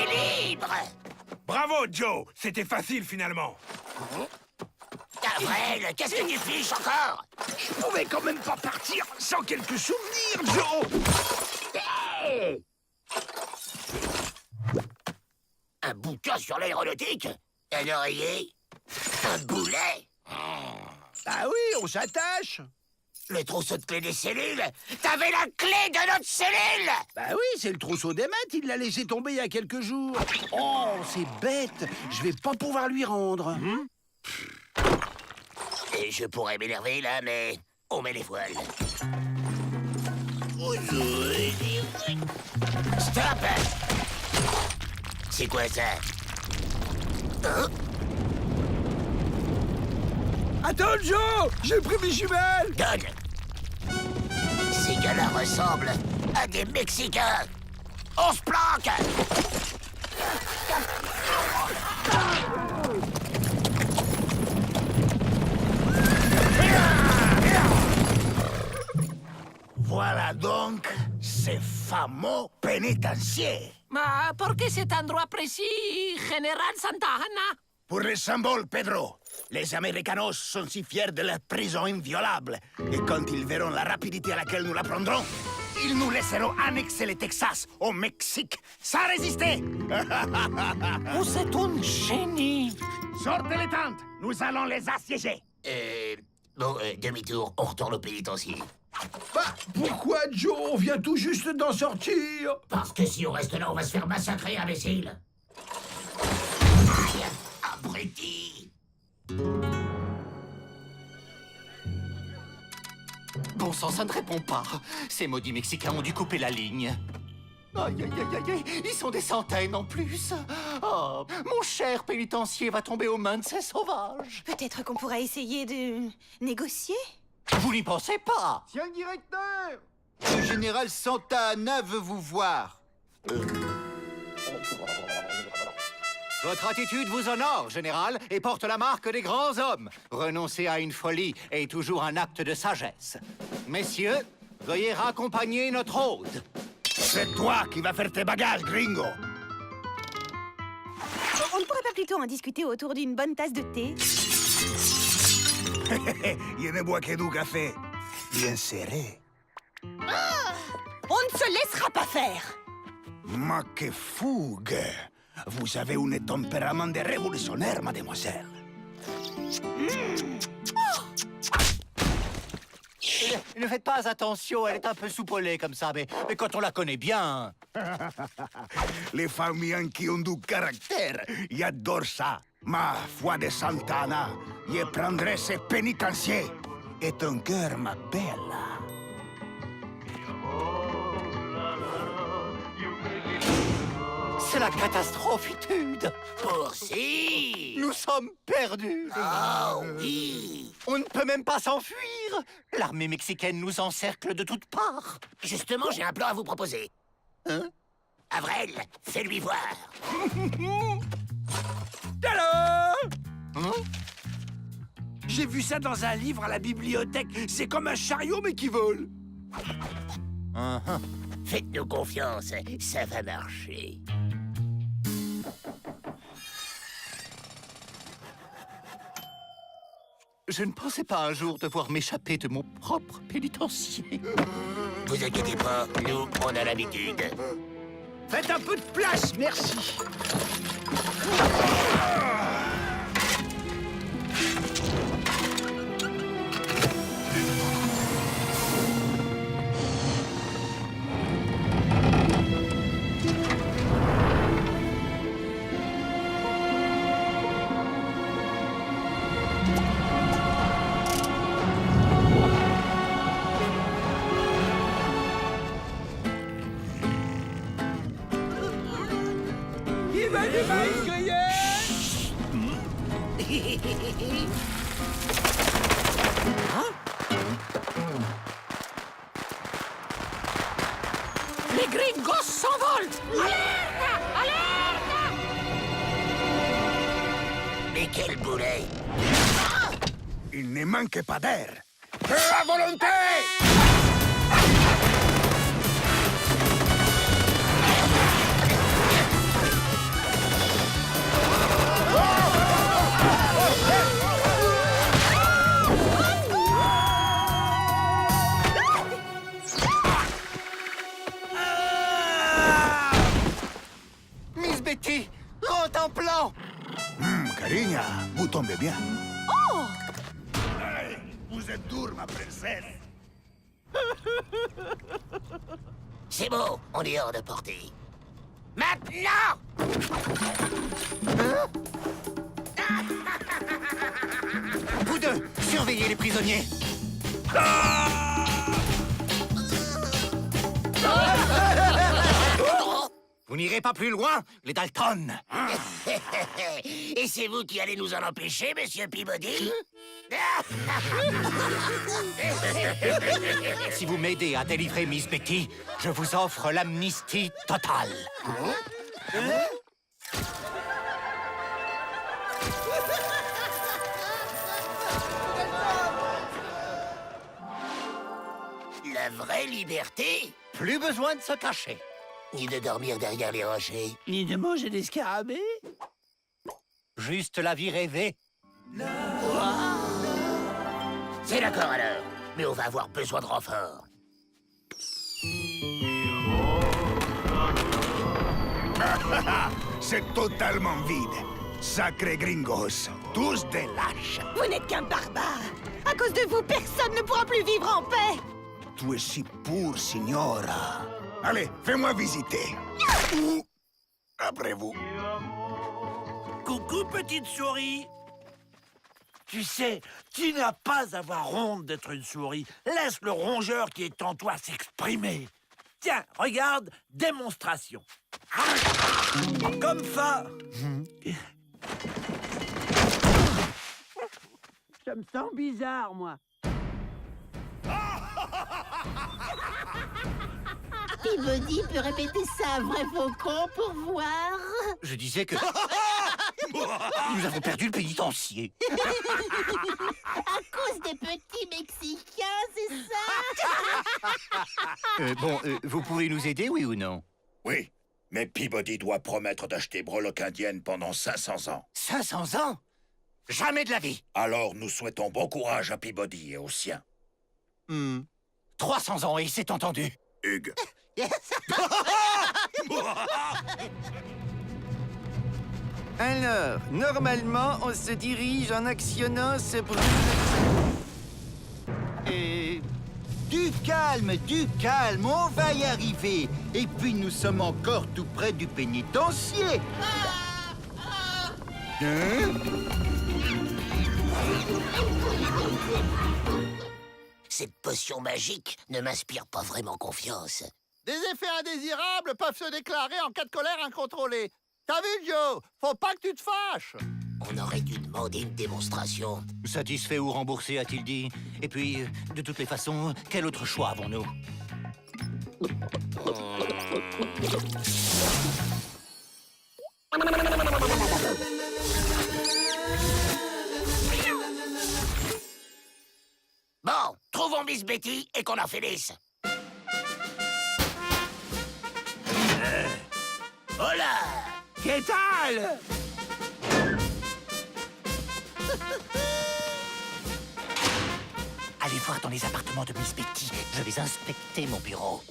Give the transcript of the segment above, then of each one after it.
libre! Bravo, Joe! C'était facile, finalement. Avril, qu'est-ce que tu fiches encore? Je pouvais quand même pas partir sans quelques souvenirs, Joe. Hey! Un bouquin sur l'aéronautique? Un oreiller? Un boulet? Ah oui, on s'attache. Le trousseau de clés des cellules? T'avais la clé de notre cellule! Bah oui, c'est le trousseau d'Emmett, il l'a laissé tomber il y a quelques jours. Oh, c'est bête, je vais pas pouvoir lui rendre. Et je pourrais m'énerver là, mais on met les voiles. Stop! C'est quoi ça? Hein? Attends, Joe, j'ai pris mes jumelles. Donne! Ces gars-là ressemblent à des Mexicains! On se planque! Voilà donc ces fameux pénitenciers. Ma perché cet endroit précis, Général Santa Ana? Pour les symboles, Pedro. Les Américanos sont si fiers de leur prison inviolable. Et quand ils verront la rapidité à laquelle nous la prendrons, ils nous laisseront annexer le Texas au Mexique sans résister. Vous êtes un génie! Sortez les tentes, nous allons les assiéger. Bon, demi-tour, on retourne au pénitencier. Bah, pourquoi, Joe? On vient tout juste d'en sortir. Parce que si on reste là, on va se faire massacrer, imbécile. Aïe, abruti. Bon sang, ça ne répond pas. Ces maudits Mexicains ont dû couper la ligne. Aïe, aïe, aïe, aïe, aïe, ils sont des centaines en plus. Oh, mon cher pénitencier va tomber aux mains de ces sauvages. Peut-être qu'on pourra essayer de négocier? Vous n'y pensez pas? Tiens, le directeur! Le général Santa Anna veut vous voir. Votre attitude vous honore, général, et porte la marque des grands hommes. Renoncer à une folie est toujours un acte de sagesse. Messieurs, veuillez raccompagner notre hôte. C'est toi qui vas faire tes bagages, gringo. On ne pourrait pas plutôt en discuter autour d'une bonne tasse de thé? Je ne bois que du café. Bien serré. On ne se laissera pas faire! Ma que fougue! Vous avez un tempérament de révolutionnaire, mademoiselle. Ne faites pas attention, elle est un peu soupolée comme ça, mais quand on la connaît bien... Les femmes qui ont du caractère, j'adore ça. Ma foi de Santana, je prendrai ces pénitenciers. Et ton cœur, ma belle. C'est la catastrophitude. Poursuis! Nous sommes perdus. Oh oui! On ne peut même pas s'enfuir. L'armée mexicaine nous encercle de toutes parts. Justement, j'ai un plan à vous proposer. Hein? Avril, fais-lui voir. Alors, Hein? j'ai vu ça dans un livre à la bibliothèque. C'est comme un chariot, mais qui vole. Uh-huh. Faites-nous confiance, ça va marcher. Je ne pensais pas un jour devoir m'échapper de mon propre pénitencier. Vous inquiétez pas, nous, on a l'habitude. Faites un peu de place, merci. Les gringos s'envolent! Alerte! Alerte! Mais quel boulet! Il ne manque pas d'air. Feu à volonté! Karina, vous tombez bien. Hey, vous êtes dure, ma princesse. C'est bon, on est hors de portée. Maintenant! Vous deux, surveillez les prisonniers. Vous n'irez pas plus loin, les Dalton. Et c'est vous qui allez nous en empêcher, monsieur Peabody? Si vous m'aidez à délivrer Miss Betty, je vous offre l'amnistie totale. La vraie liberté? Plus besoin de se cacher. Ni de dormir derrière les rochers. Ni de manger des scarabées. Juste la vie rêvée. C'est d'accord alors, mais on va avoir besoin de renfort. C'est totalement vide. Sacré gringos, tous des lâches. Vous n'êtes qu'un barbare. À cause de vous, personne ne pourra plus vivre en paix. Tu es si pur, signora. Allez, fais-moi visiter. Ou après vous. Coucou, petite souris. Tu sais, tu n'as pas à avoir honte d'être une souris. Laisse le rongeur qui est en toi s'exprimer. Tiens, regarde, démonstration. Comme ça. Ça me sent bizarre, moi. Peabody peut répéter ça à vrai faucon pour voir. Je disais que... Nous avons perdu le pénitencier. À cause des petits Mexicains, c'est ça? Vous pouvez nous aider, oui ou non? Oui, mais Peabody doit promettre d'acheter Breloque indienne pendant 500 ans. 500 ans? Jamais de la vie. Alors, nous souhaitons bon courage à Peabody et aux siens. 300 ans, et c'est entendu. Hugues. Alors, normalement, on se dirige en actionnant ce brûle... Du calme, on va y arriver. Et puis, nous sommes encore tout près du pénitencier. Cette potion magique ne m'inspire pas vraiment confiance. Des effets indésirables peuvent se déclarer en cas de colère incontrôlée. T'as vu, Joe? Faut pas que tu te fâches. On aurait dû demander une démonstration. Satisfait ou remboursé, a-t-il dit. Et puis, de toutes les façons, quel autre choix avons-nous? Bon, trouvons Miss Betty et qu'on en finisse. Hola! Qu'est-ce Allez voir dans les appartements de Miss Betty. Je vais inspecter mon bureau.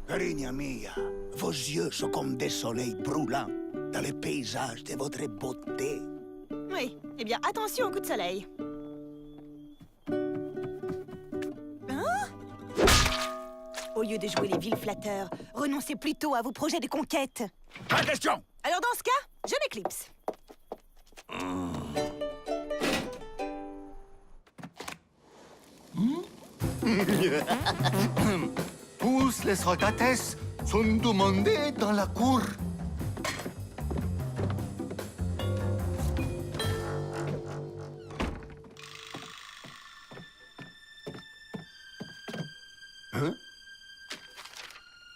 Carina mia, vos yeux sont comme des soleils brûlants dans les paysages de votre beauté. Oui, eh bien, attention au coup de soleil. Hein? Au lieu de jouer les villes flatteurs, renoncez plutôt à vos projets de conquête. Pas question. Alors dans ce cas, je m'éclipse. Tous les rogates sont demandés dans la cour.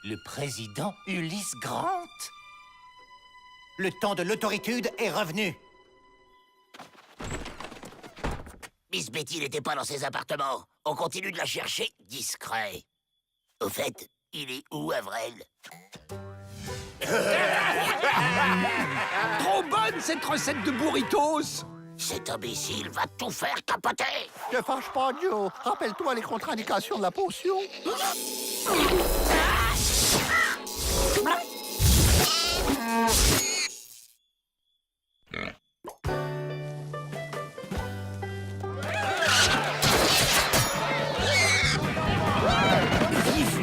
Le président Ulysse Grant. Le temps de l'autoritude est revenu. Miss Betty n'était pas dans ses appartements. On continue de la chercher discret. Au fait, il est où, Avril? Trop bonne, cette recette de burritos! Cet imbécile va tout faire capoter! Ne fâche pas, Joe. Rappelle-toi les contre-indications de la potion.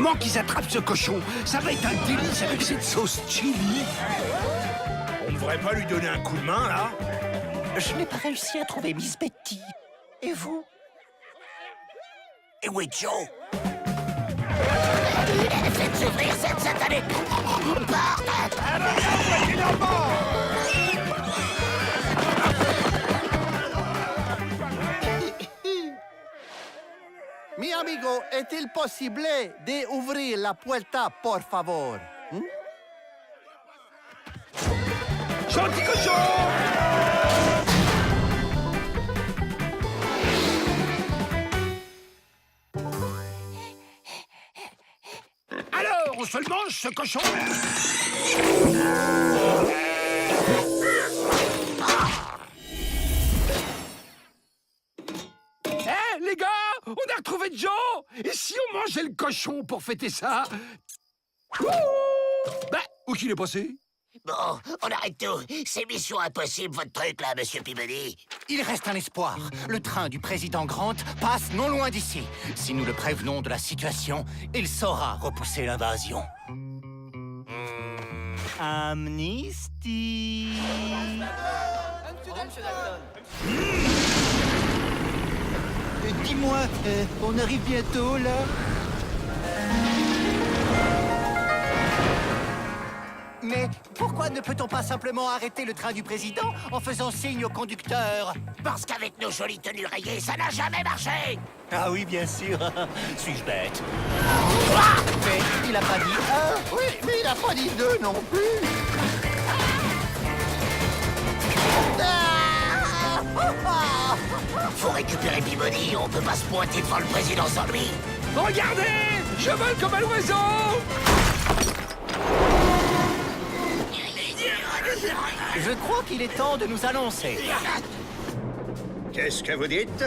vivement qu'ils attrapent ce cochon. Ça va être un délice avec cette sauce chili. On devrait pas lui donner un coup de main, là? Je n'ai pas réussi à trouver Miss Betty. Et vous? Et où est Joe? Faites ouvrir cette satanée porte! Mi amigo, est-il possible d'ouvrir la puerta, por favor? Gentil cochon! Alors, on se le mange, ce cochon? Eh, les gars, on a retrouvé Joe! Et si on mangeait le cochon pour fêter ça? Ouh! Bah, où qu'il est passé? Bon, on arrête tout. C'est mission impossible, votre truc, là, monsieur Peabody. Il reste un espoir. Le train du président Grant passe non loin d'ici. Si nous le prévenons de la situation, il saura repousser l'invasion. Amnistie. Dis-moi, on arrive bientôt, là? Mais pourquoi ne peut-on pas simplement arrêter le train du président en faisant signe au conducteur? Parce qu'avec nos jolies tenues rayées, ça n'a jamais marché. Ah oui, bien sûr. Suis-je bête? Mais il a pas dit un. Oui, mais il n'a pas dit deux non plus. Faut récupérer Peabody, on peut pas se pointer devant le président sans lui. Regardez! Je vole comme un oiseau! Je crois qu'il est temps de nous annoncer. Qu'est-ce que vous dites?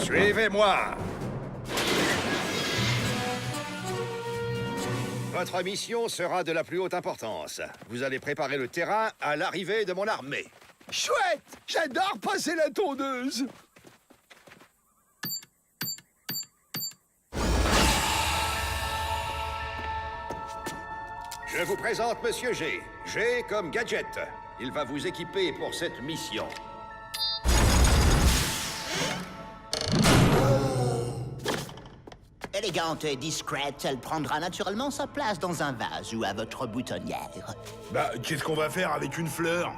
Suivez-moi! Votre mission sera de la plus haute importance. Vous allez préparer le terrain à l'arrivée de mon armée. Chouette! J'adore passer la tondeuse! Je vous présente Monsieur G. G comme gadget. Il va vous équiper pour cette mission. Élégante et discrète, elle prendra naturellement sa place dans un vase ou à votre boutonnière. Bah, qu'est-ce qu'on va faire avec une fleur?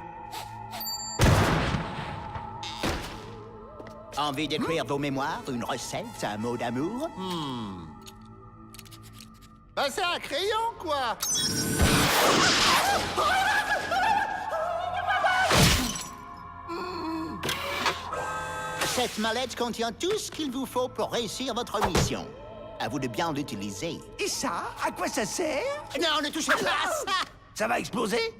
Envie d'écrire vos mémoires, une recette, un mot d'amour? Ben, c'est un crayon, quoi. Cette mallette contient tout ce qu'il vous faut pour réussir votre mission. À vous de bien l'utiliser. Et ça, à quoi ça sert? Non, ne touchez pas à ça! Ça va exploser?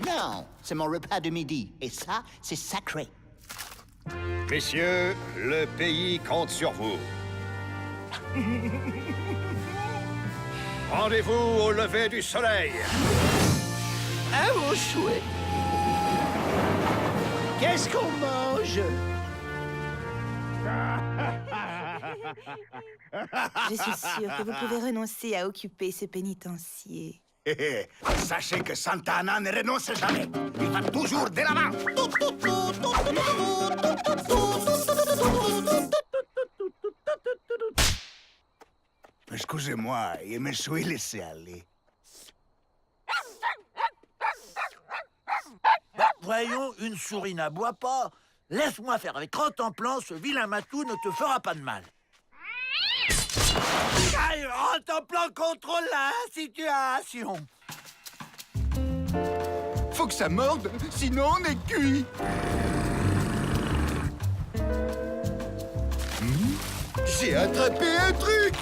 Non, c'est mon repas de midi. Et ça, c'est sacré. Messieurs, le pays compte sur vous. Rendez-vous au lever du soleil. Un mot chouette. Qu'est-ce qu'on mange? Je suis sûre que vous pouvez renoncer à occuper ce pénitencier. Sachez que Santana ne renonce jamais. Il va toujours de l'avant. Excusez-moi, je me suis laissé aller. Bah, voyons, une souris n'aboie pas. Laisse-moi faire avec Rantanplan, ce vilain matou ne te fera pas de mal. Allez, Rantanplan contrôle la situation. Faut que ça morde, sinon on est cuit. J'ai attrapé un truc.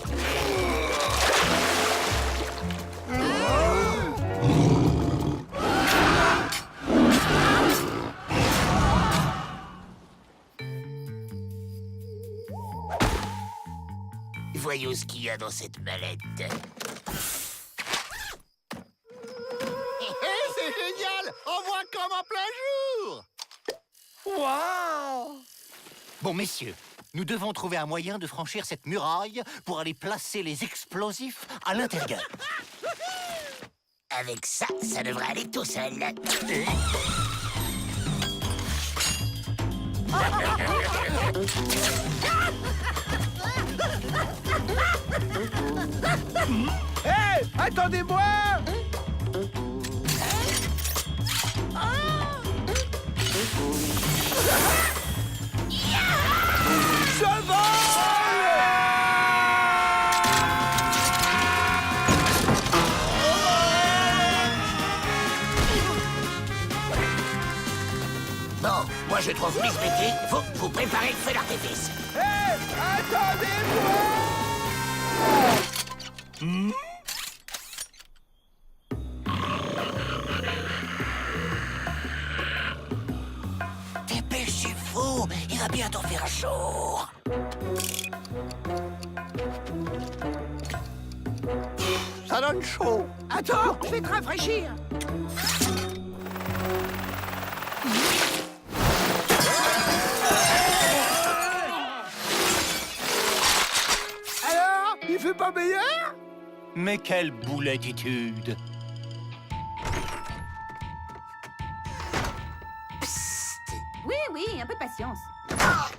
Voyons ce qu'il y a dans cette mallette. C'est génial! On voit comme en plein jour! Bon, messieurs, Nous devons trouver un moyen de franchir cette muraille pour aller placer les explosifs à l'intérieur. Avec ça, ça devrait aller tout seul. Hé, attendez-moi! Je Bon, moi je trouve Miss Betty, vous préparez le feu d'artifice. Hé, attendez-moi! Dépêchez-vous, il va bientôt faire chaud. Ça donne chaud. Attends, je vais te rafraîchir. Alors, il fait pas meilleur? Mais quelle boulettitude! Oui, oui, un peu de patience.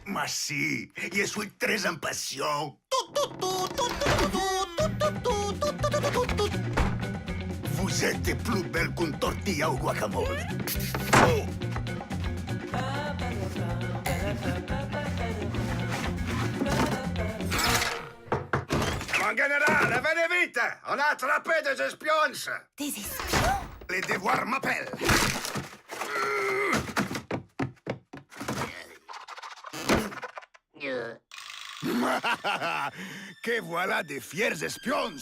Moi si, je suis très impatient. Vous êtes plus belle qu'une tortilla au guacamole. Mon général, venez vite! On a attrapé des espions! Des espions? Les devoirs m'appellent. Que voilà des fiers espions.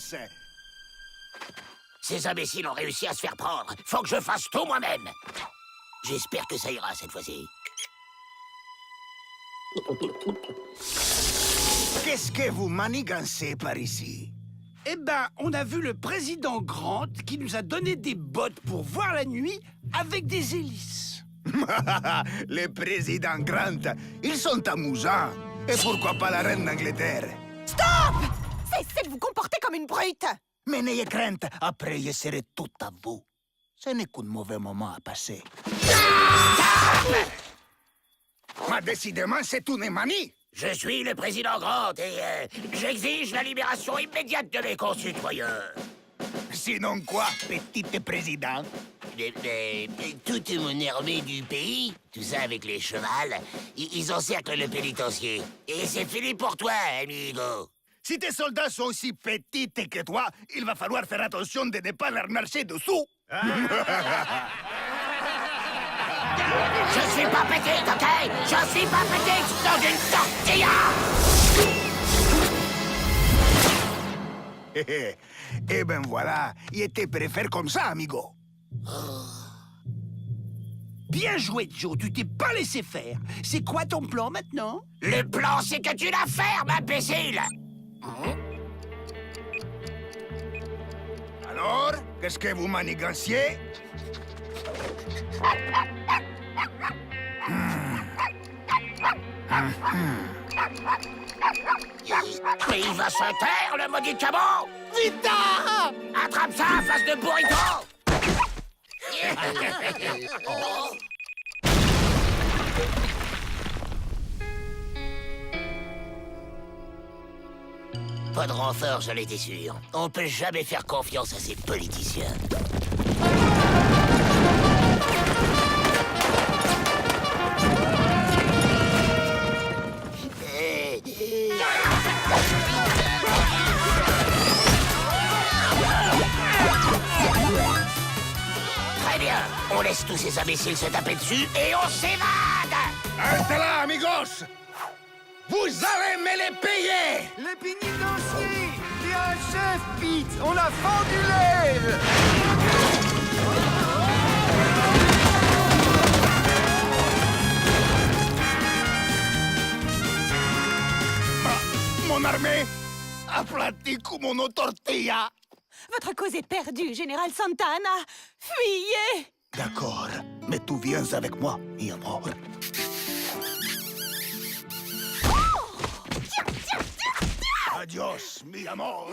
Ces imbéciles ont réussi à se faire prendre. Faut que je fasse tout moi-même. J'espère que ça ira cette fois-ci. Qu'est-ce que vous manigancez par ici? Eh ben, on a vu le président Grant qui nous a donné des bottes pour voir la nuit avec des hélices. Les présidents Grant, ils sont amusants. Et pourquoi pas la reine d'Angleterre? Stop! Cessez de vous comporter comme une brute! Mais n'ayez crainte, après je serai tout à vous. Ce n'est qu'un mauvais moment à passer. Mais décidément, c'est une manie. Je suis le président Grant et j'exige la libération immédiate de mes concitoyens. Sinon quoi, petit président? Toute mon armée du pays, tout ça avec les chevals, ils encerclent le pénitencier. Et c'est fini pour toi, amigo. Si tes soldats sont aussi petits que toi, il va falloir faire attention de ne pas leur marcher dessous. Je suis pas petite, ok? Je suis pas petite dans une tortilla! Eh ben voilà, il était préféré comme ça, amigo. Bien joué, Joe, tu t'es pas laissé faire. C'est quoi ton plan maintenant? Le plan, c'est que tu la fermes, imbécile! Alors, qu'est-ce que vous maniganciez? Mais il va se taire, le maudit cabot! Vita! Attrape ça, face de burrito! Oh. Pas de renfort, j'en étais sûr. On peut jamais faire confiance à ces politiciens. Très bien, on laisse tous ces imbéciles se taper dessus et on s'évade! Restez là, amigos! Vous allez me les payer! Les pénitenciers! T'es un chef, Pete! On a fendu l'aile! Mon armée aplatie comme une tortilla. Votre cause est perdue, Général Santana! Fuyez! D'accord, mais tu viens avec moi, mi amor. Adios, mi amor.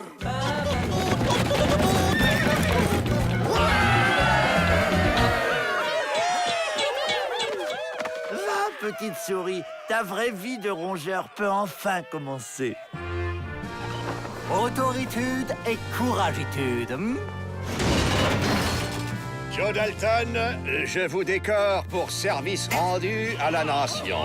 Va, petite souris, ta vraie vie de rongeur peut enfin commencer. Autoritude et couragitude. Joe Dalton, je vous décore pour service rendu à la nation.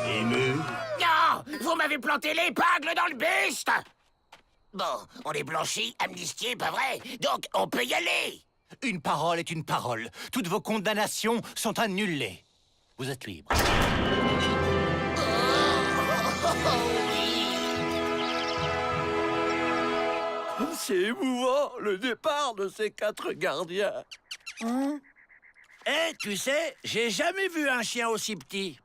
Ému? Non! Vous m'avez planté l'épingle dans le buste! Bon, on est blanchi, amnistié, pas vrai? Donc, on peut y aller! Une parole est une parole. Toutes vos condamnations sont annulées. Vous êtes libre. C'est émouvant, le départ de ces 4 gardiens. Eh, tu sais, j'ai jamais vu un chien aussi petit.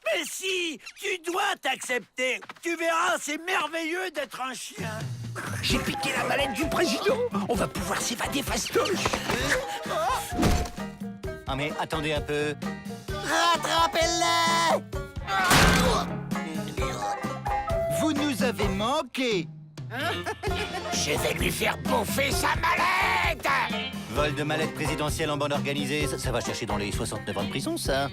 Mais si, tu dois t'accepter. Tu verras, c'est merveilleux d'être un chien. J'ai piqué la mallette du président. On va pouvoir s'évader fastoche. Ah mais attendez un peu. Rattrapez-le! Vous nous avez manqué. Je vais lui faire bouffer sa mallette! Vol de mallette présidentielle en bande organisée, ça va chercher dans les 69 ans de prison, ça.